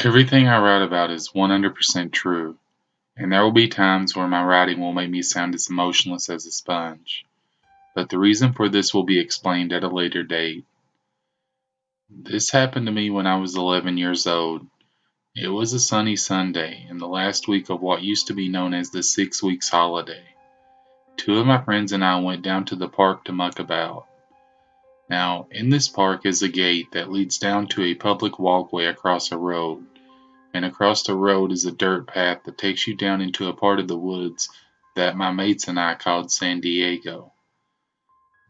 Everything I write about is 100% true, and there will be times where my writing will make me sound as emotionless as a sponge. But the reason for this will be explained at a later date. This happened to me when I was 11 years old. It was a sunny Sunday in the last week of what used to be known as the 6 weeks holiday. Two of my friends and I went down to the park to muck about. Now, in this park is a gate that leads down to a public walkway across a road, and across the road is a dirt path that takes you down into a part of the woods that my mates and I called San Diego.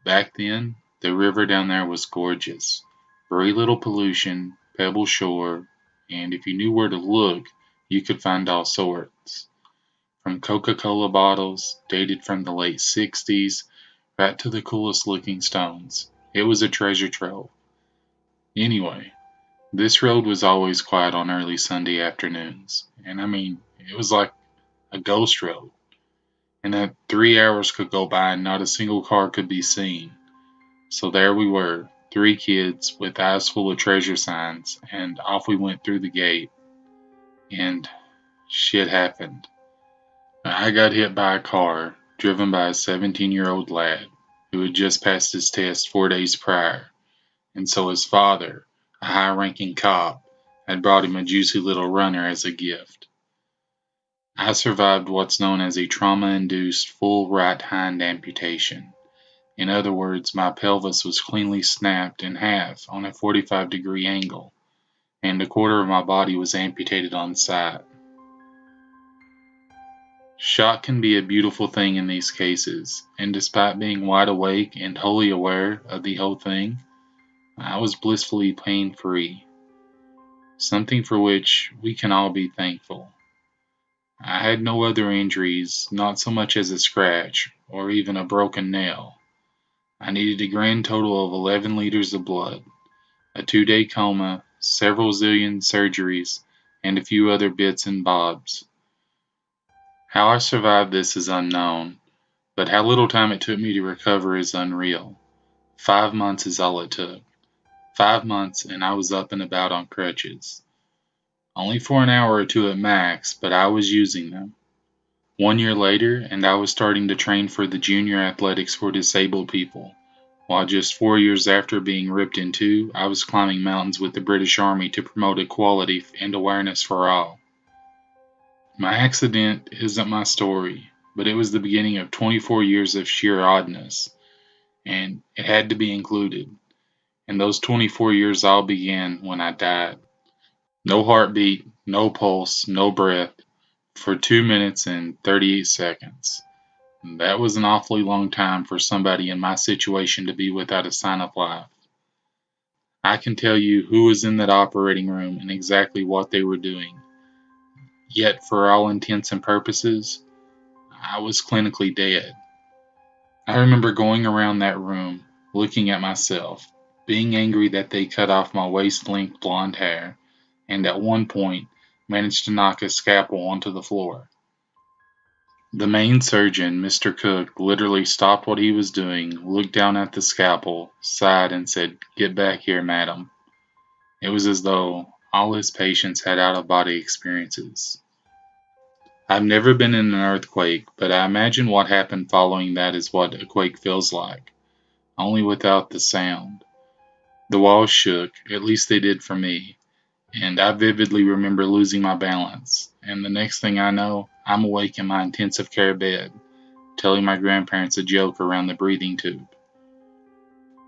Back then, the river down there was gorgeous. Very little pollution, pebble shore, and if you knew where to look, you could find all sorts. From Coca-Cola bottles, dated from the late 60s, right to the coolest looking stones. It was a treasure trove. Anyway, this road was always quiet on early Sunday afternoons. And I mean, it was like a ghost road. And that 3 hours could go by and not a single car could be seen. So there we were, three kids with eyes full of treasure signs, and off we went through the gate. And shit happened. I got hit by a car, driven by a 17-year-old lad who had just passed his test 4 days prior, and so his father, a high-ranking cop, had brought him a juicy little runner as a gift. I survived what's known as a trauma-induced full right hind amputation. In other words, my pelvis was cleanly snapped in half on a 45-degree angle, and a quarter of my body was amputated on sight. Shock can be a beautiful thing in these cases, and despite being wide awake and wholly aware of the whole thing, I was blissfully pain-free, something for which we can all be thankful. I had no other injuries, not so much as a scratch, or even a broken nail. I needed a grand total of 11 liters of blood, a 2-day coma, several zillion surgeries, and a few other bits and bobs. How I survived this is unknown, but how little time it took me to recover is unreal. 5 months is all it took. 5 months and I was up and about on crutches. Only for an hour or two at max, but I was using them. 1 year later, and I was starting to train for the junior athletics for disabled people, while just 4 years after being ripped in two, I was climbing mountains with the British Army to promote equality and awareness for all. My accident isn't my story, but it was the beginning of 24 years of sheer oddness, and it had to be included. And those 24 years all began when I died. No heartbeat, no pulse, no breath, for 2 minutes and 38 seconds. That was an awfully long time for somebody in my situation to be without a sign of life. I can tell you who was in that operating room and exactly what they were doing. Yet, for all intents and purposes, I was clinically dead. I remember going around that room, looking at myself, being angry that they cut off my waist-length blonde hair, and at one point managed to knock a scalpel onto the floor. The main surgeon, Mr. Cook, literally stopped what he was doing, looked down at the scalpel, sighed, and said, "Get back here, madam." It was as though all his patients had out-of-body experiences. I've never been in an earthquake, but I imagine what happened following that is what a quake feels like, only without the sound. The walls shook, at least they did for me, and I vividly remember losing my balance, and the next thing I know, I'm awake in my intensive care bed, telling my grandparents a joke around the breathing tube.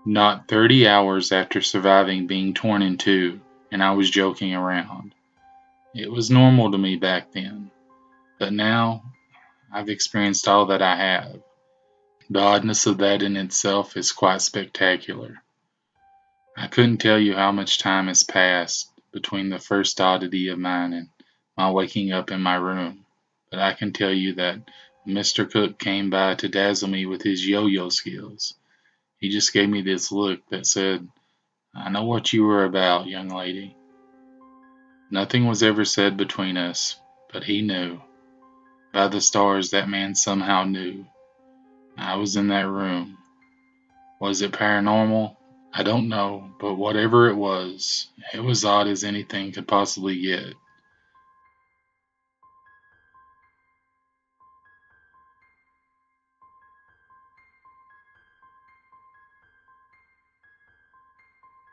Not 30 hours after surviving being torn in two, and I was joking around. It was normal to me back then, but now I've experienced all that I have. The oddness of that in itself is quite spectacular. I couldn't tell you how much time has passed between the first oddity of mine and my waking up in my room, but I can tell you that Mr. Cook came by to dazzle me with his yo-yo skills. He just gave me this look that said, "I know what you were about, young lady." Nothing was ever said between us, but he knew. By the stars, that man somehow knew. I was in that room. Was it paranormal? I don't know, but whatever it was odd as anything could possibly get.